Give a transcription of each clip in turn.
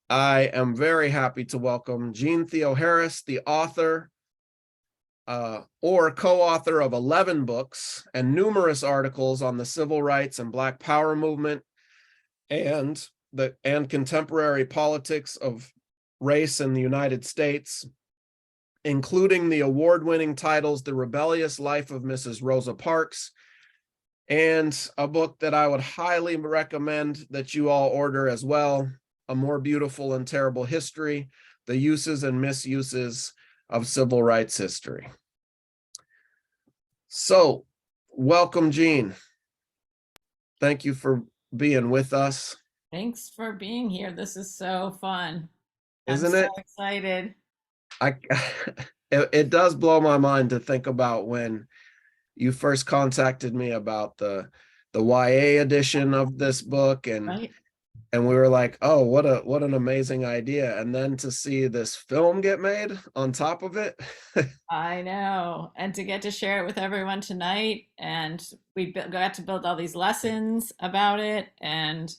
I am very happy to welcome Jeanne Theoharis, the author or co-author of 11 books and numerous articles on the civil rights and Black Power movement and contemporary politics of race in the United States, including the award-winning titles The Rebellious Life of Mrs. Rosa Parks, and a book that I would highly recommend that you all order as well, A More Beautiful and Terrible History, The Uses and Misuses of Civil Rights History. So, welcome, Jeanne. Thank you for being with us. Thanks for being here. This is so fun. Isn't I'm it? so excited. It does blow my mind to think about when you first contacted me about the YA edition of this book, Right? and we were like, oh, what an amazing idea. And then to see this film get made on top of it. I know. And to get to share it with everyone tonight. And we got to build all these lessons about it. And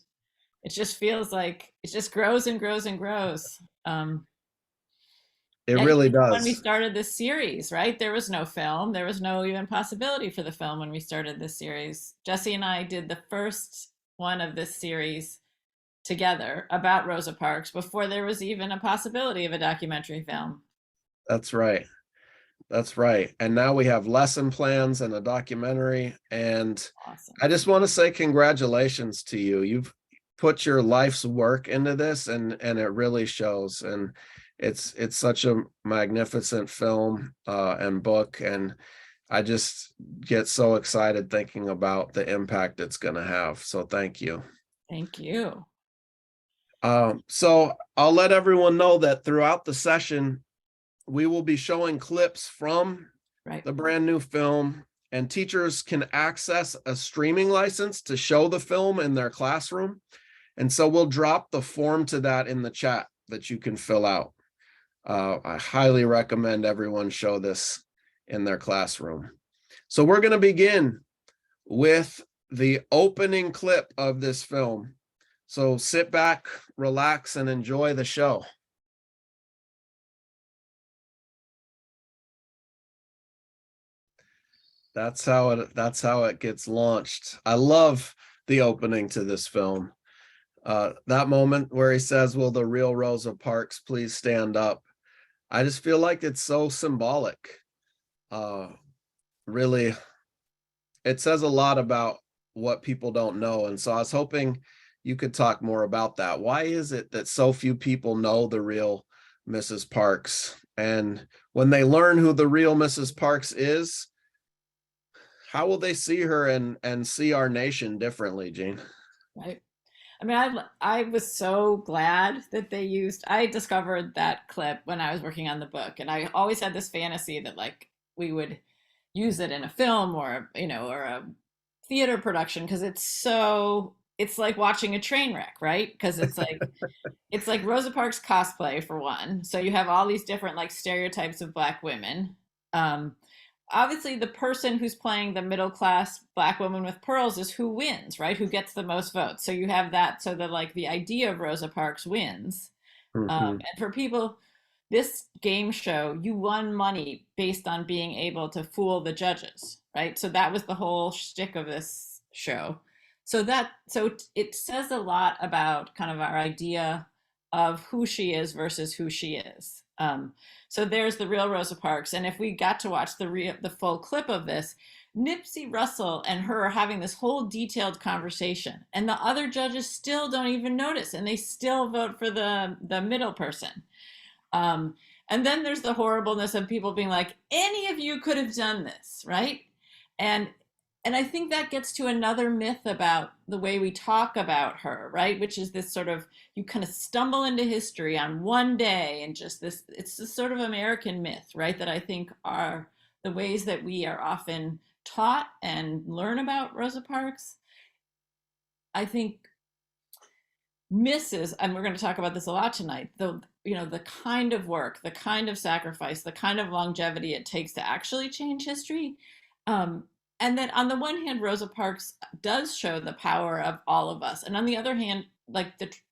it just feels like it just grows and grows and grows. It Yeah, really when we does. started this series, right? There was no film. There was no even possibility for the film when we started this series. Jesse and I did the first one of this series together about Rosa Parks before there was even a possibility of a documentary film. That's right. That's right. And now we have lesson plans and a documentary. And Awesome. I just want to say congratulations to you. You've put your life's work into this, and it really shows. And it's such a magnificent film and book. And I just get so excited thinking about the impact it's going to have. So thank you. Thank you. So I'll let everyone know that throughout the session, we will be showing clips from the brand new film, and teachers can access a streaming license to show the film in their classroom. And so we'll drop the form to that in the chat that you can fill out. I highly recommend everyone show this in their classroom. So we're going to begin with the opening clip of this film. So sit back, relax, and enjoy the show. That's how it gets launched. I love the opening to this film. That moment where he says, "Will the real Rosa Parks please stand up?" I just feel like it's so symbolic. Really, it says a lot about what people don't know. And so I was hoping you could talk more about that. Why is it that so few people know the real Mrs. Parks? And when they learn who the real Mrs. Parks is, how will they see her and see our nation differently, Jeanne? Right. I mean, I was so glad that they used. I discovered that clip when I was working on the book, and I always had this fantasy that like we would use it in a film or or a theater production because it's like watching a train wreck, right? Because it's like Rosa Parks cosplay for one. So you have all these different like stereotypes of Black women. Um, Obviously the person who's playing the middle class Black woman with pearls is who wins, right? Who gets the most votes. So you have that. So that like the idea of Rosa Parks wins. Mm-hmm. And for people, this game show, you won money based on being able to fool the judges, right? So that was the whole shtick of this show. So it says a lot about kind of our idea of who she is versus who she is. So there's the real Rosa Parks, and if we got to watch the full clip of this, Nipsey Russell and her are having this whole detailed conversation, and the other judges still don't even notice, and they still vote for the middle person. Um, and then there's the horribleness of people being like, any of you could have done this, right? And and I think that gets to another myth about the way we talk about her, right? Which is this sort of you kind of stumble into history on one day and just this it's this sort of American myth, right? That I think are the ways that we are often taught and learn about Rosa Parks. I think misses, and we're going to talk about this a lot tonight, the kind of work, the kind of sacrifice, the kind of longevity it takes to actually change history. um, and then on the one hand, Rosa Parks does show the power of all of us, and on the other hand,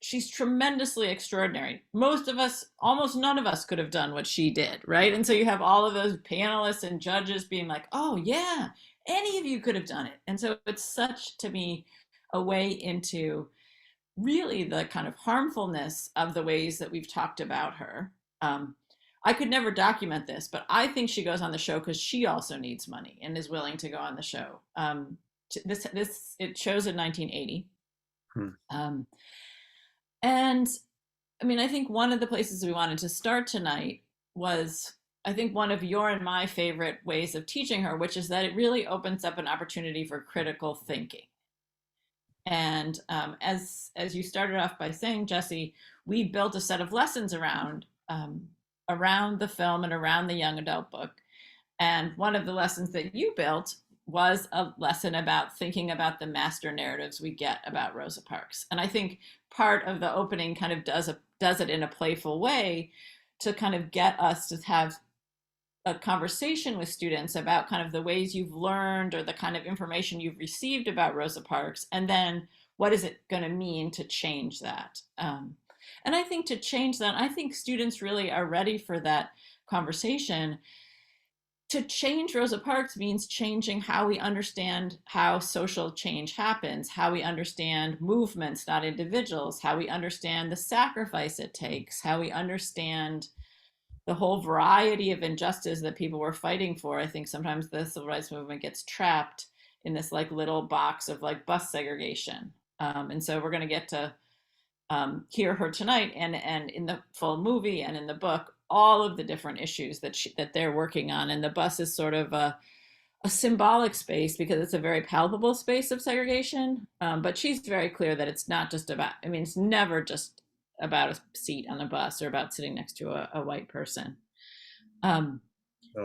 she's tremendously extraordinary. Most of us, almost none of us could have done what she did, right? And so you have all of those panelists and judges being like, oh yeah, any of you could have done it. And so it's such, to me, a way into really the kind of harmfulness of the ways that we've talked about her. I could never document this, but I think she goes on the show because she also needs money and is willing to go on the show. It shows in 1980. And I mean, I think one of the places we wanted to start tonight was, I think, one of your and my favorite ways of teaching her, which is that it really opens up an opportunity for critical thinking. And as you started off by saying, Jesse, we built a set of lessons around the film and around the young adult book. And one of the lessons that you built was a lesson about thinking about the master narratives we get about Rosa Parks. And I think part of the opening kind of does it in a playful way to kind of get us to have a conversation with students about kind of the ways you've learned or the kind of information you've received about Rosa Parks, and then what is it going to mean to change that? And I think to change that, I think students really are ready for that conversation. To change Rosa Parks means changing how we understand how social change happens, how we understand movements, not individuals, how we understand the sacrifice it takes, how we understand the whole variety of injustice that people were fighting for. I think sometimes the civil rights movement gets trapped in this like little box of like bus segregation. And so we're going to get to hear her tonight, and in the full movie and in the book, all of the different issues that they're working on. And the bus is sort of a symbolic space because it's a very palpable space of segregation. But she's very clear that it's not just about, I mean, it's never just about a seat on a bus or about sitting next to a white person. And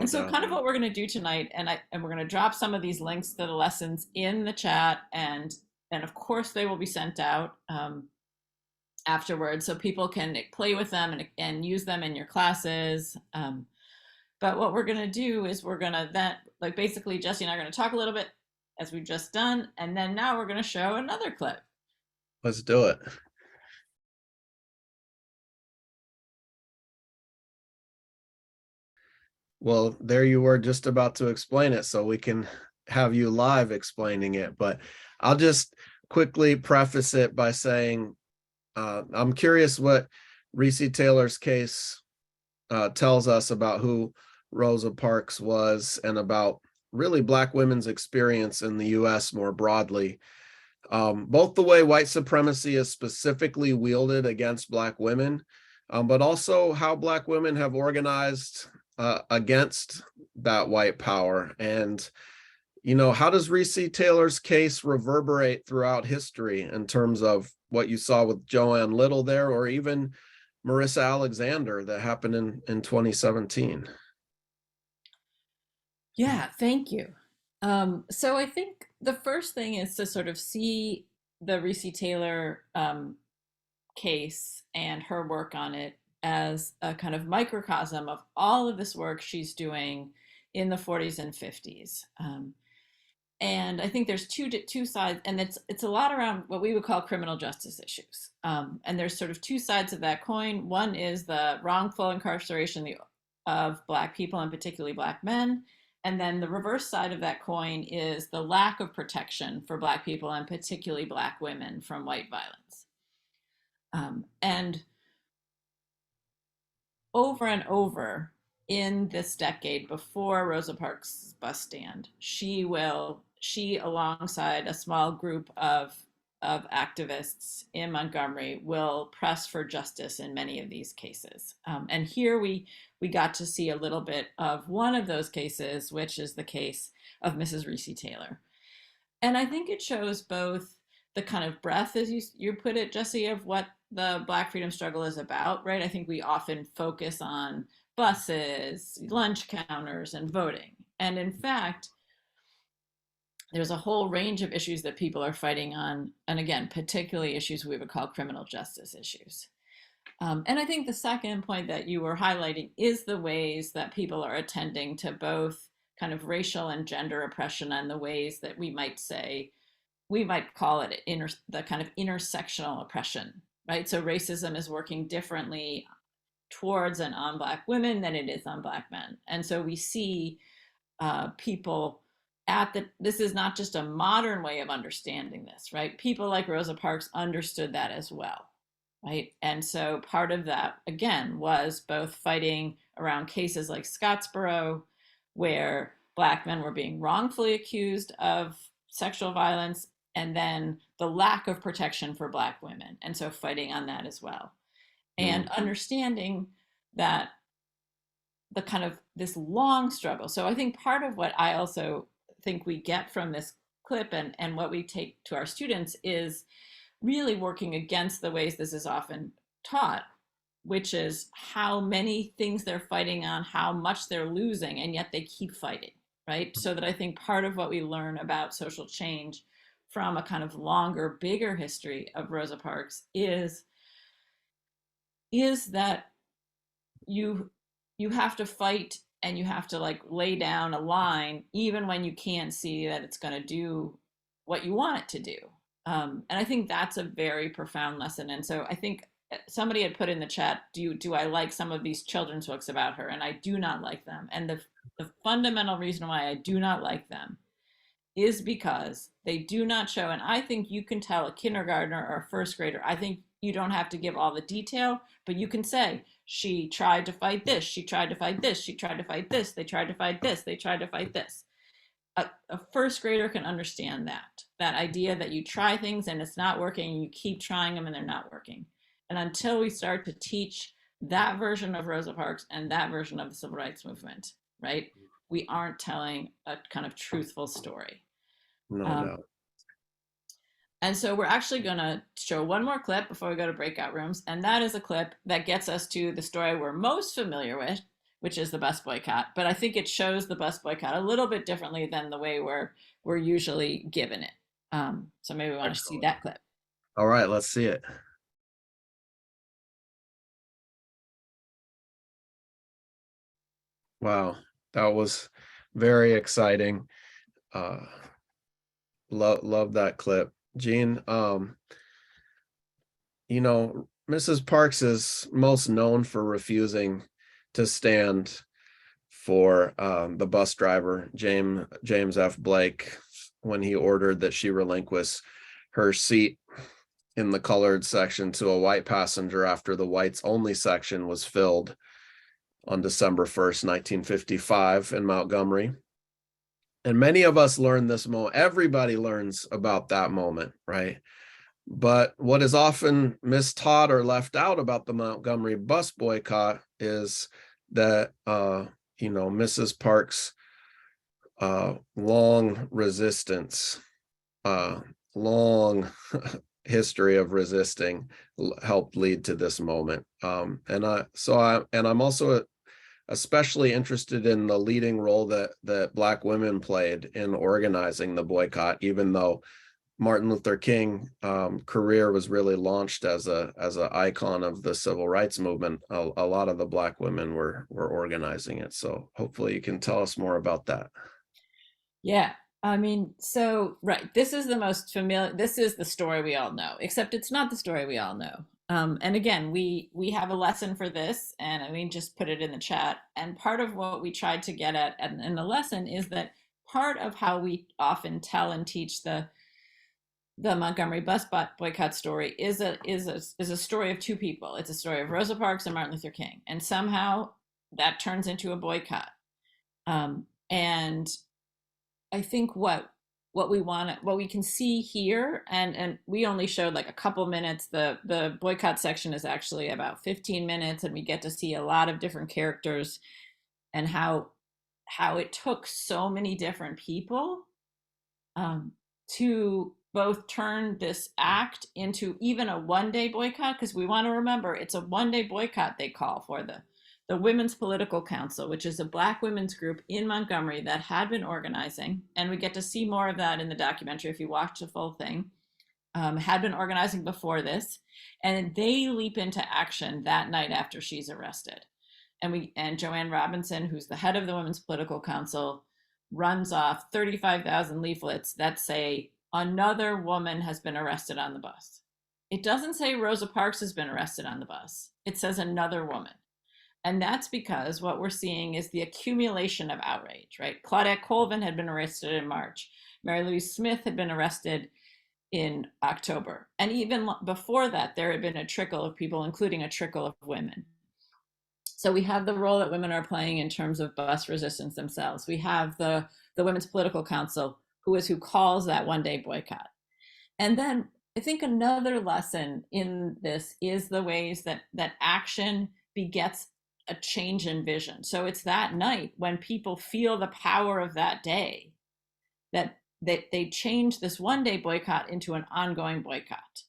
so kind of what we're going to do tonight, and we're going to drop some of these links to the lessons in the chat, and of course they will be sent out afterwards so people can play with them and use them in your classes. But what we're going to do is we're going to then, like, basically Jesse and I are going to talk a little bit as we've just done, and then now we're going to show another clip. Let's do it. Well, there you were just about to explain it, so we can have you live explaining it. But I'll just quickly preface it by saying I'm curious what Recy Taylor's case tells us about who Rosa Parks was and about really Black women's experience in the U.S. more broadly. Both the way white supremacy is specifically wielded against Black women, but also how Black women have organized against that white power. And, you know, how does Recy Taylor's case reverberate throughout history in terms of what you saw with Joanne Little there, or even Marissa Alexander that happened in 2017? Yeah, thank you. So I think the first thing is to sort of see the Recy Taylor case and her work on it as a kind of microcosm of all of this work she's doing in the 40s and 50s. And I think there's two sides, and it's a lot around what we would call criminal justice issues. And there's sort of two sides of that coin. One is the wrongful incarceration of Black people, and particularly Black men. And then the reverse side of that coin is the lack of protection for Black people, and particularly Black women, from white violence. And over in this decade before Rosa Parks' bus stand, she alongside a small group of activists in Montgomery will press for justice in many of these cases. And here we got to see a little bit of one of those cases, which is the case of Mrs. Recy Taylor. And I think it shows both the kind of breadth, as you put it, Jesse, of what the Black freedom struggle is about, right? I think we often focus on buses, lunch counters, and voting. And in fact, there's a whole range of issues that people are fighting on, and again, particularly issues we would call criminal justice issues. And I think the second point that you were highlighting is the ways that people are attending to both kind of racial and gender oppression, and the ways that we might say we might call it the kind of intersectional oppression, right? So racism is working differently towards and on Black women than it is on Black men. And so we see people this is not just a modern way of understanding this, right? People like Rosa Parks understood that as well, right? And so part of that, again, was both fighting around cases like Scottsboro, where Black men were being wrongfully accused of sexual violence, and then the lack of protection for Black women. And so fighting on that as well. And understanding that the kind of this long struggle. So I think part of what I also think we get from this clip and what we take to our students is really working against the ways this is often taught, which is how many things they're fighting on, how much they're losing, and yet they keep fighting, right? So that I think part of what we learn about social change from a kind of longer, bigger history of Rosa Parks is that you have to fight, and you have to like lay down a line even when you can't see that it's going to do what you want it to do. And I think that's a very profound lesson. And so I think somebody had put in the chat, do I like some of these children's books about her? And I do not like them. And the fundamental reason why I do not like them is because they do not show, and I think you can tell a kindergartner or a first grader, I think you don't have to give all the detail, but you can say, she tried to fight this, she tried to fight this, she tried to fight this, they tried to fight this, they tried to fight this. A first grader can understand that idea that you try things and it's not working, and you keep trying them and they're not working. And until we start to teach that version of Rosa Parks and that version of the civil rights movement, right, we aren't telling a kind of truthful story. No doubt. And so we're actually going to show one more clip before we go to breakout rooms. And that is a clip that gets us to the story we're most familiar with, which is the bus boycott. But I think it shows the bus boycott a little bit differently than the way we're usually given it. So maybe we want to see that clip. All right, let's see it. Wow, that was very exciting. Love that clip. Jeanne, you know, Mrs. Parks is most known for refusing to stand for the bus driver, James F. Blake, when he ordered that she relinquish her seat in the colored section to a white passenger after the whites only section was filled on December 1st, 1955 in Montgomery. And many of us learn this moment. Everybody learns about that moment, right? But what is often mistaught or left out about the Montgomery bus boycott is that, you know, Mrs. Parks' long resistance, long history of resisting helped lead to this moment. And I'm also especially interested in the leading role that Black women played in organizing the boycott, even though Martin Luther King career was really launched as a icon of the civil rights movement. A lot of the Black women were organizing it. So hopefully you can tell us more about that. Yeah, I mean, so right, this is the most familiar. This is the story we all know, except it's not the story we all know. And again, we have a lesson for this, and I mean, just put it in the chat. And part of what we tried to get at in the lesson is that part of how we often tell and teach the Montgomery bus boycott story is a story of two people. It's a story of Rosa Parks and Martin Luther King, and somehow that turns into a boycott. And I think what we can see here, and we only showed like a couple minutes. The boycott section is actually about 15 minutes, and we get to see a lot of different characters and how it took so many different people to both turn this act into even a one-day boycott, because we want to remember it's a one-day boycott they call for. The Women's Political Council, which is a Black women's group in Montgomery that had been organizing, and we get to see more of that in the documentary if you watch the full thing, had been organizing before this, and they leap into action that night after she's arrested. And Joanne Robinson, who's the head of the Women's Political Council, runs off 35,000 leaflets that say another woman has been arrested on the bus. It doesn't say Rosa Parks has been arrested on the bus. It says another woman. And that's because what we're seeing is the accumulation of outrage, right? Claudette Colvin had been arrested in March. Mary Louise Smith had been arrested in October. And even before that, there had been a trickle of people, including a trickle of women. So we have the role that women are playing in terms of bus resistance themselves. We have the Women's Political Council, who calls that one-day boycott. And then I think another lesson in this is the ways that action begets a change in vision. So it's that night when people feel the power of that day that they change this one-day boycott into an ongoing boycott.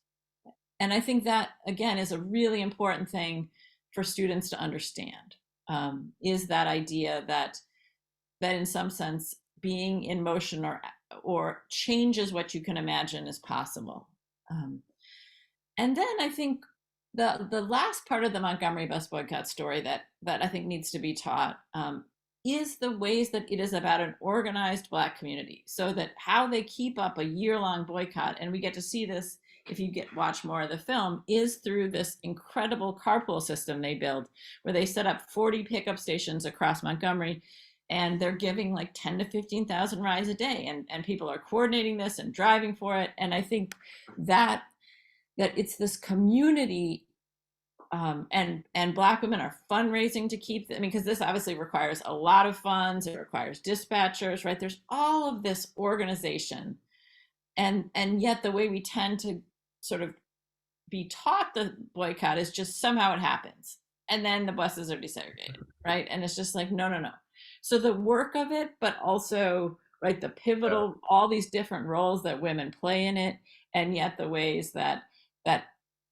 And I think that, again, is a really important thing for students to understand, is that idea that in some sense being in motion or changes what you can imagine is possible. And then I think the last part of the Montgomery Bus Boycott story that I think needs to be taught is the ways that it is about an organized Black community, so that how they keep up a year-long boycott, and we get to see this if you watch more of the film, is through this incredible carpool system they build, where they set up 40 pickup stations across Montgomery, and they're giving like 10 to 15,000 rides a day, and people are coordinating this and driving for it. And I think that it's this community, and Black women are fundraising to keep, because this obviously requires a lot of funds, it requires dispatchers, right? There's all of this organization, and yet the way we tend to sort of be taught the boycott is just somehow it happens, and then the buses are desegregated, right? And it's just like, no. So the work of it, but also, right, the pivotal, all these different roles that women play in it, and yet the ways that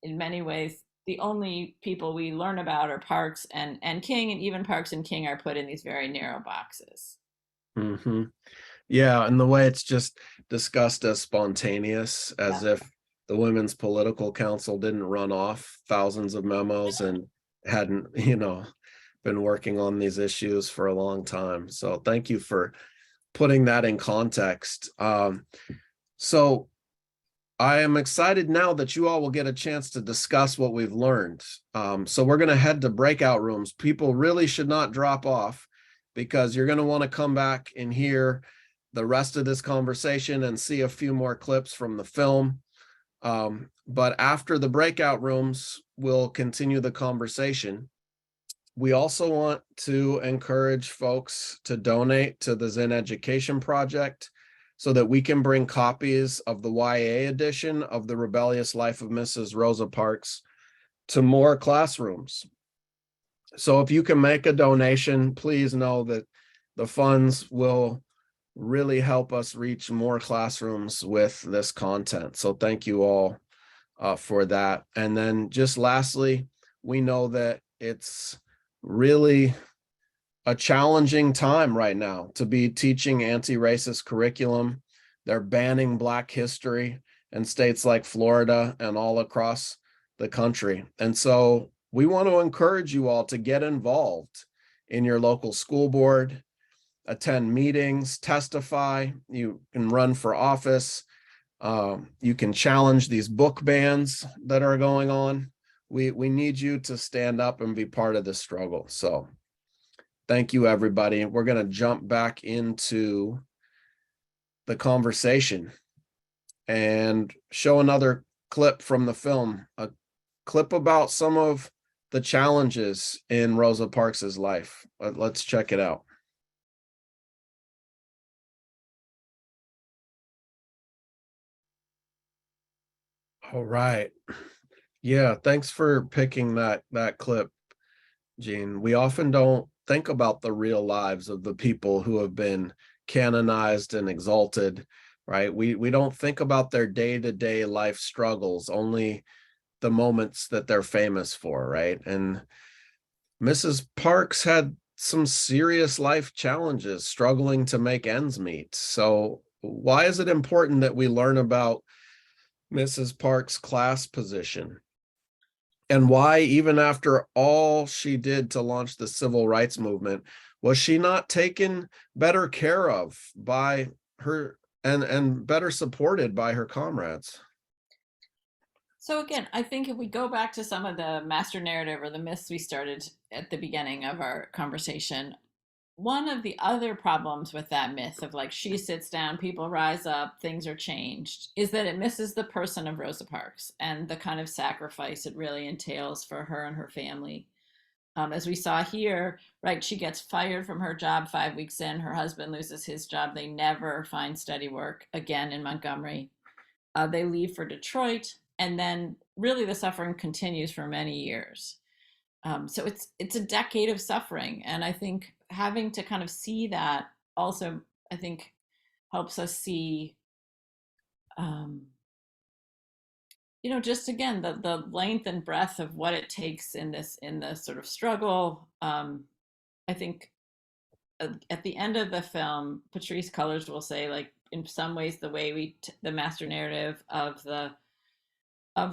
in many ways the only people we learn about are Parks and King, and even Parks and King are put in these very narrow boxes. Mm-hmm. Yeah, and the way it's just discussed as spontaneous, as if the Women's Political Council didn't run off thousands of memos and hadn't, been working on these issues for a long time. So thank you for putting that in context. So I am excited now that you all will get a chance to discuss what we've learned. So we're going to head to breakout rooms. People really should not drop off, because you're going to want to come back and hear the rest of this conversation and see a few more clips from the film. But after the breakout rooms, we'll continue the conversation. We also want to encourage folks to donate to the Zinn Education Project so that we can bring copies of the YA edition of The Rebellious Life of Mrs. Rosa Parks to more classrooms. So if you can make a donation, please know that the funds will really help us reach more classrooms with this content. So thank you all for that. And then just lastly, we know that it's really a challenging time right now to be teaching anti-racist curriculum. They're banning Black history in states like Florida and all across the country. And so we want to encourage you all to get involved in your local school board, attend meetings, testify. You can run for office. You can challenge these book bans that are going on. We need you to stand up and be part of the struggle. So thank you, everybody. We're going to jump back into the conversation and show another clip from the film, a clip about some of the challenges in Rosa Parks's life. Let's check it out. All right. Yeah, thanks for picking that clip, Jeanne. We often don't think about the real lives of the people who have been canonized and exalted, right? We don't think about their day-to-day life struggles, only the moments that they're famous for, right? And Mrs. Parks had some serious life challenges, struggling to make ends meet. So why is it important that we learn about Mrs. Parks' class position? And why, even after all she did to launch the civil rights movement, was she not taken better care of by her and better supported by her comrades. So again, I think if we go back to some of the master narrative or the myths we started at the beginning of our conversation, one of the other problems with that myth of like she sits down, people rise up, things are changed, is that it misses the person of Rosa Parks and the kind of sacrifice it really entails for her and her family. As we saw here, right, she gets fired from her job 5 weeks in. Her husband loses his job. They never find steady work again in Montgomery. They leave for Detroit, and then really the suffering continues for many years. So it's a decade of suffering, and I think having to kind of see that also, I think, helps us see, just again the length and breadth of what it takes in this sort of struggle. I think at the end of the film, Patrisse Cullors will say, like, in some ways, the way the master narrative of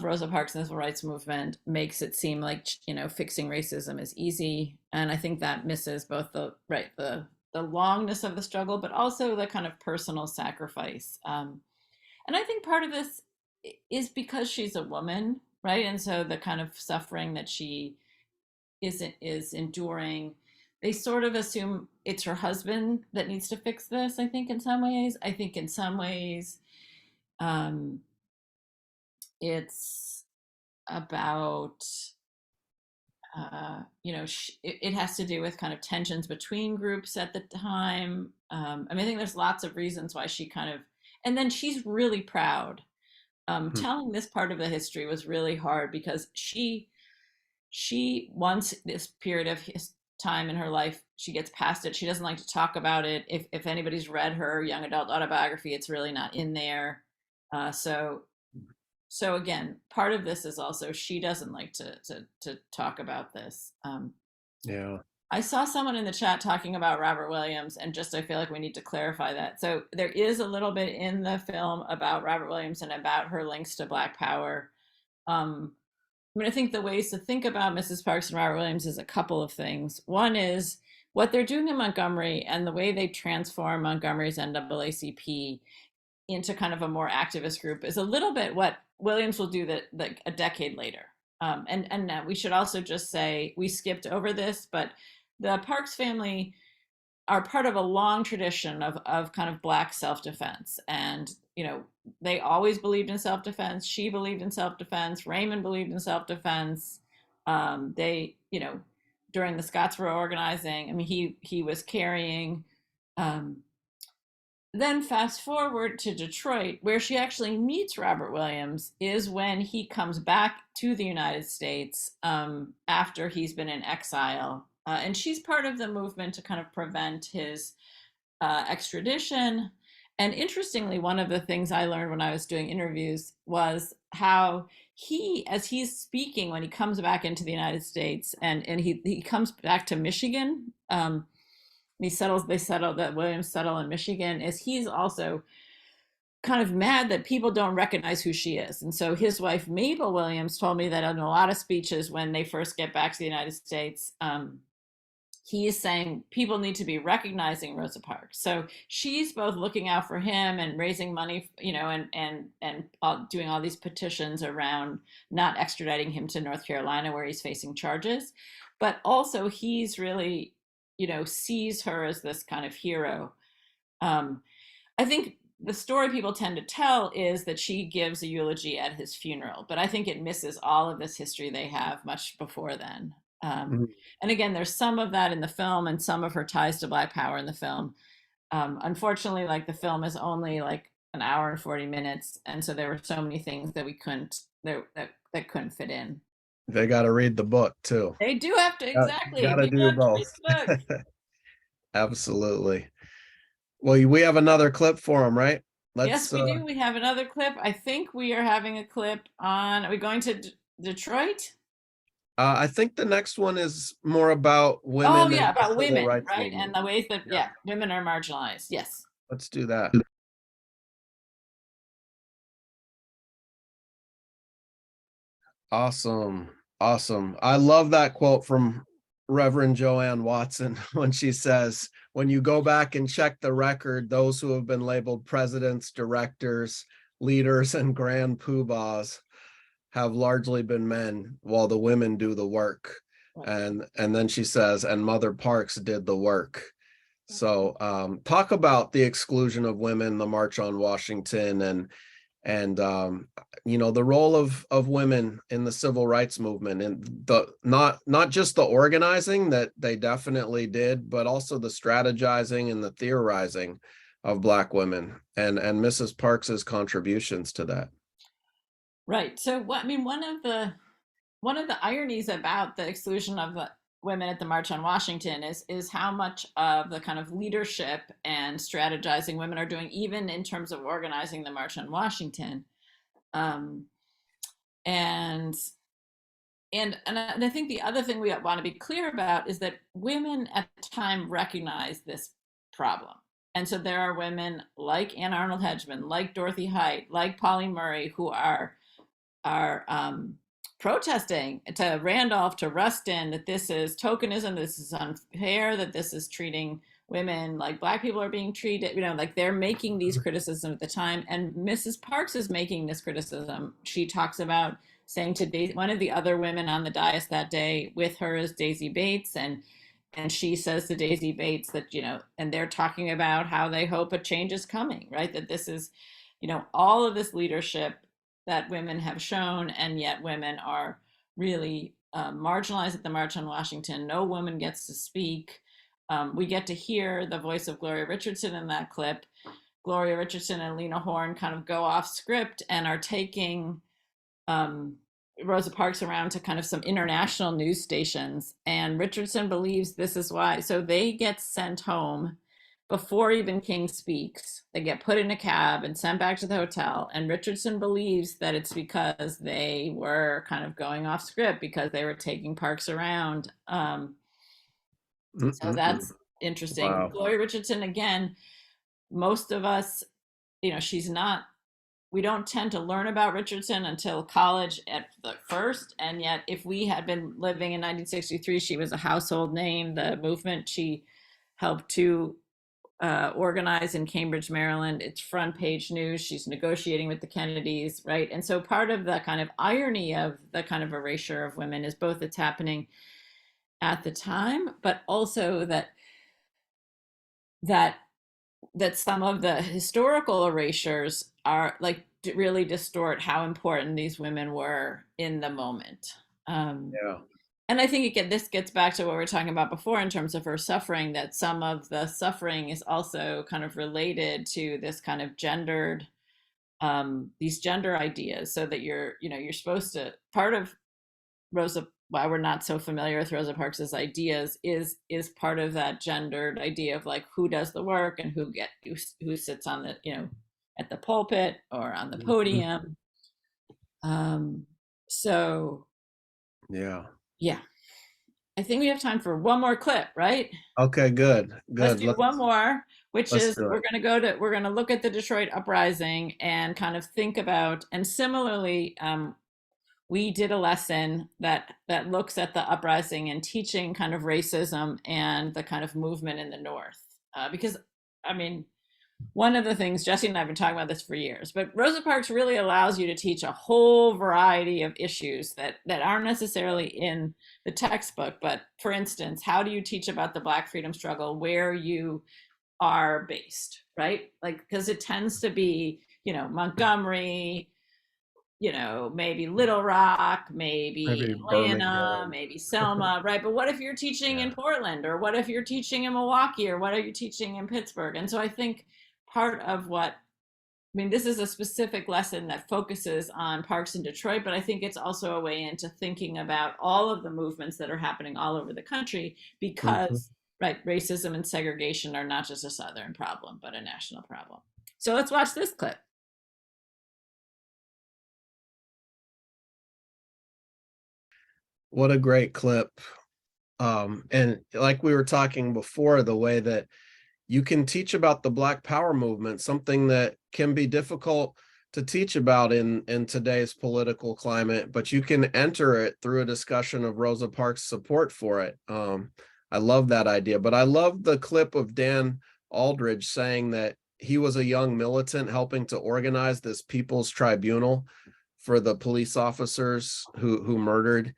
Rosa Parks and the civil rights movement makes it seem like fixing racism is easy, and I think that misses both the longness of the struggle, but also the kind of personal sacrifice. And I think part of this is because she's a woman, right? And so the kind of suffering that she is enduring, they sort of assume it's her husband that needs to fix this. I think in some ways, it's about it has to do with kind of tensions between groups at the time. I mean, I think there's lots of reasons why she kind of, and then she's really proud. Telling this part of the history was really hard because she once this period of time in her life, she gets past it. She doesn't like to talk about it. If anybody's read her young adult autobiography, it's really not in there. So again, part of this is also she doesn't like to talk about this. Yeah. I saw someone in the chat talking about Robert Williams, and just I feel like we need to clarify that. So there is a little bit in the film about Robert Williams and about her links to Black Power. I mean, I think the ways to think about Mrs. Parks and Robert Williams is a couple of things. One is what they're doing in Montgomery and the way they transform Montgomery's NAACP into kind of a more activist group is a little bit what Williams will do that like a decade later. And we should also just say we skipped over this, but the Parks family are part of a long tradition of kind of Black self-defense. And, they always believed in self-defense. She believed in self-defense. Raymond believed in self-defense. They, during the Scottsboro organizing, I mean, he was carrying. Then fast forward to Detroit, where she actually meets Robert Williams, is when he comes back to the United States after he's been in exile. And she's part of the movement to kind of prevent his extradition. And interestingly, one of the things I learned when I was doing interviews was how as he's speaking, when he comes back into the United States and he comes back to Michigan, that Williams settle in Michigan, is he's also kind of mad that people don't recognize who she is. And so his wife, Mabel Williams, told me that in a lot of speeches when they first get back to the United States, he is saying people need to be recognizing Rosa Parks. So she's both looking out for him and raising money, and doing all these petitions around not extraditing him to North Carolina where he's facing charges. But also he's really, sees her as this kind of hero. I think the story people tend to tell is that she gives a eulogy at his funeral, but I think it misses all of this history they have much before then. And again, there's some of that in the film and some of her ties to Black Power in the film. Unfortunately, like the film is only like an hour and 40 minutes. And so there were so many things that we couldn't, that couldn't fit in. They got to read the book too. They do have to, exactly. Got to do both. Absolutely. Well, we have another clip for them, right? Yes, we do. We have another clip. I think we are having a clip on, are we going to Detroit? I think the next one is more about women. Oh yeah, about women, right? Movement. And the ways that, women are marginalized. Yes. Let's do that. Awesome. I love that quote from Reverend Joanne Watson when she says, when you go back and check the record, those who have been labeled presidents, directors, leaders, and grand poobahs have largely been men, while the women do the work. And then she says, and Mother Parks did the work. So talk about the exclusion of women, the March on Washington, and the role of women in the civil rights movement, and the not just the organizing that they definitely did, but also the strategizing and the theorizing of Black women, and Mrs. Parks's contributions to that. Right. So I mean, one of the ironies about the exclusion of the women at the March on Washington is how much of the kind of leadership and strategizing women are doing, even in terms of organizing the March on Washington. And I think the other thing we want to be clear about is that women at the time recognized this problem. And so there are women like Anne Arnold Hedgeman, like Dorothy Height, like Polly Murray, who are protesting to Randolph, to Rustin, that this is tokenism, this is unfair, that this is treating women like Black people are being treated, like they're making these criticisms at the time. And Mrs. Parks is making this criticism. She talks about saying to Daisy, one of the other women on the dais that day with her is Daisy Bates, and she says to Daisy Bates that, and they're talking about how they hope a change is coming, right? That this is, all of this leadership that women have shown, and yet women are really marginalized at the March on Washington. No woman gets to speak. We get to hear the voice of Gloria Richardson in that clip. Gloria Richardson and Lena Horne kind of go off script and are taking Rosa Parks around to kind of some international news stations. And Richardson believes this is why. So they get sent home before even King speaks. They get put in a cab and sent back to the hotel. And Richardson believes that it's because they were kind of going off script, because they were taking Parks around. So that's interesting. Wow. Gloria Richardson, again, most of us, she's not, we don't tend to learn about Richardson until college at the first. And yet, if we had been living in 1963, she was a household name. The movement she helped to organize in Cambridge, Maryland, it's front page news. She's negotiating with the Kennedys, right? And so part of the kind of irony of the kind of erasure of women is both it's happening at the time, but also that some of the historical erasures are like really distort how important these women were in the moment. And I think again, this gets back to what we were talking about before in terms of her suffering, that some of the suffering is also kind of related to this kind of gendered, these gender ideas, so that you're supposed to, part of Rosa, why we're not so familiar with Rosa Parks's ideas is part of that gendered idea of like who does the work and who sits on the, at the pulpit or on the podium. So yeah, I think we have time for one more clip, right? Okay, good. Let's do one more, which is we're going to look at the Detroit Uprising and kind of think about, and similarly, we did a lesson that looks at the uprising and teaching kind of racism and the kind of movement in the North, because I mean, one of the things, Jesse and I have been talking about this for years, but Rosa Parks really allows you to teach a whole variety of issues that aren't necessarily in the textbook. But for instance, how do you teach about the Black freedom struggle where you are based, right? Like, because it tends to be, Montgomery, maybe Little Rock, maybe Atlanta, maybe Selma, right? But what if you're teaching in Portland, or what if you're teaching in Milwaukee, or what are you teaching in Pittsburgh? And so I think part of this is a specific lesson that focuses on Parks in Detroit, but I think it's also a way into thinking about all of the movements that are happening all over the country, because, right, racism and segregation are not just a Southern problem, but a national problem. So let's watch this clip. What a great clip. And like we were talking before, the way that you can teach about the Black Power movement, something that can be difficult to teach about in today's political climate, but you can enter it through a discussion of Rosa Parks' support for it. I love that idea, but I love the clip of Dan Aldridge saying that he was a young militant helping to organize this People's Tribunal for the police officers who murdered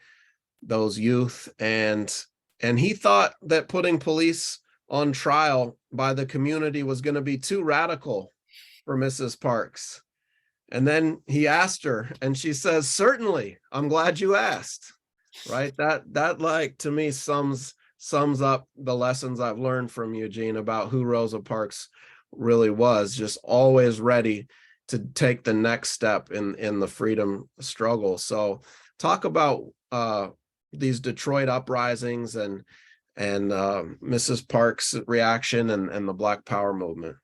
those youth, and he thought that putting police on trial by the community was going to be too radical for Mrs. Parks. And then he asked her, and she says, "Certainly, I'm glad you asked." Right? That like, to me, sums up the lessons I've learned from Eugene about who Rosa Parks really was, just always ready to take the next step in the freedom struggle. So talk about these Detroit uprisings and Mrs. Parks' reaction and the Black Power movement.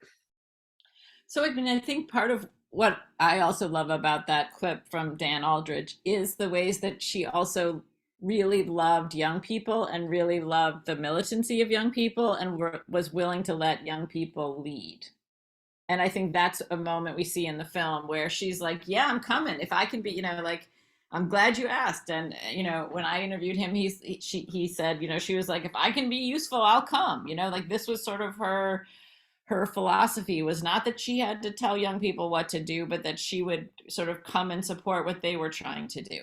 So I mean, I think part of what I also love about that clip from Dan Aldridge is the ways that she also really loved young people and really loved the militancy of young people and was willing to let young people lead. And I think that's a moment we see in the film where she's like, yeah, I'm coming. If I can be, like, I'm glad you asked. And, when I interviewed him, he said, she was like, if I can be useful, I'll come, like this was sort of her philosophy, was not that she had to tell young people what to do, but that she would sort of come and support what they were trying to do.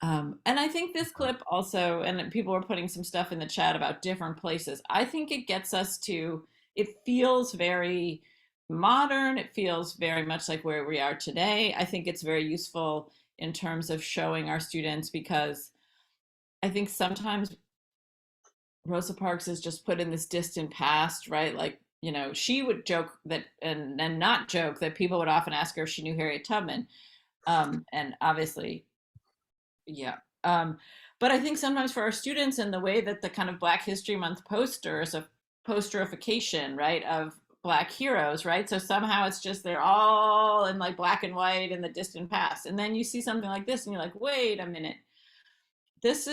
And I think this clip also, and people were putting some stuff in the chat about different places. I think it gets us to, it feels very modern. It feels very much like where we are today. I think it's very useful in terms of showing our students, because I think sometimes Rosa Parks is just put in this distant past, right? Like, she would joke that and not joke that people would often ask her if she knew Harriet Tubman. And obviously, yeah. But I think sometimes for our students, and the way that the kind of Black History Month poster is a posterification, right, of Black heroes, right? So somehow it's just they're all in like black and white in the distant past. And then you see something like this and you're like, wait a minute. These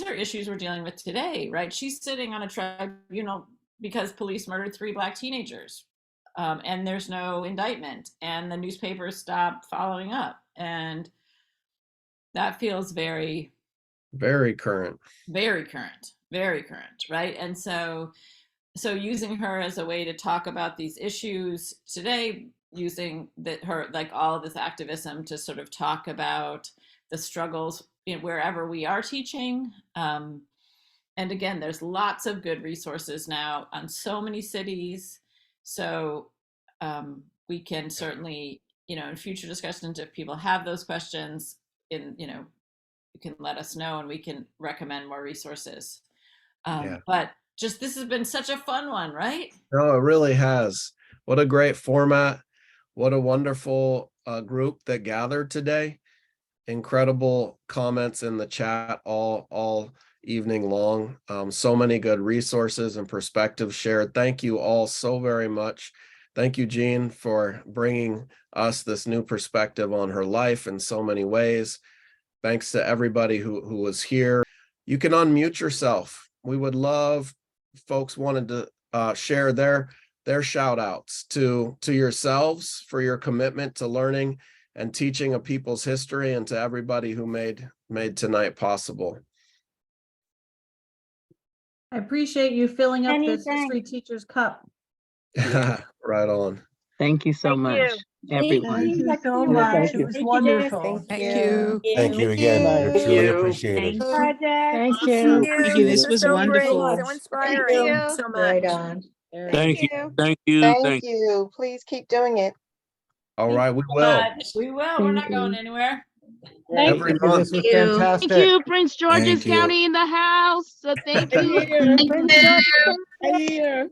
are issues we're dealing with today, right? She's sitting on a tribunal because police murdered 3 Black teenagers, and there's no indictment, and the newspapers stop following up. And that feels very, very current, right? And so using her as a way to talk about these issues today, using her, like all of this activism to sort of talk about the struggles wherever we are teaching. And again, there's lots of good resources now on so many cities. So we can certainly, in future discussions, if people have those questions, you can let us know and we can recommend more resources. But just, this has been such a fun one, right? No, it really has. What a great format. What a wonderful group that gathered today. Incredible comments in the chat all evening long. So many good resources and perspectives shared. Thank you all so very much. Thank you, Jeanne, for bringing us this new perspective on her life in so many ways. Thanks to everybody who was here. You can unmute yourself. We would love folks wanted to share their shout outs to yourselves for your commitment to learning and teaching a people's history, and to everybody who made tonight possible. I appreciate you filling up this history teacher's cup. Right on. Thank you so much, everyone. Thank you so much. It was wonderful. Thank you. Thank you again. We're truly appreciated. Project. Thank you. Thank you. This was so wonderful. great. So inspiring. Thank you so much. Right on. Thank you. Thank you. Thank you. Please keep doing it. All right, we will. We will. We're not going anywhere. Every month. This was fantastic. Thank you, Prince George's Thank you. County in the house. Thank you. Here.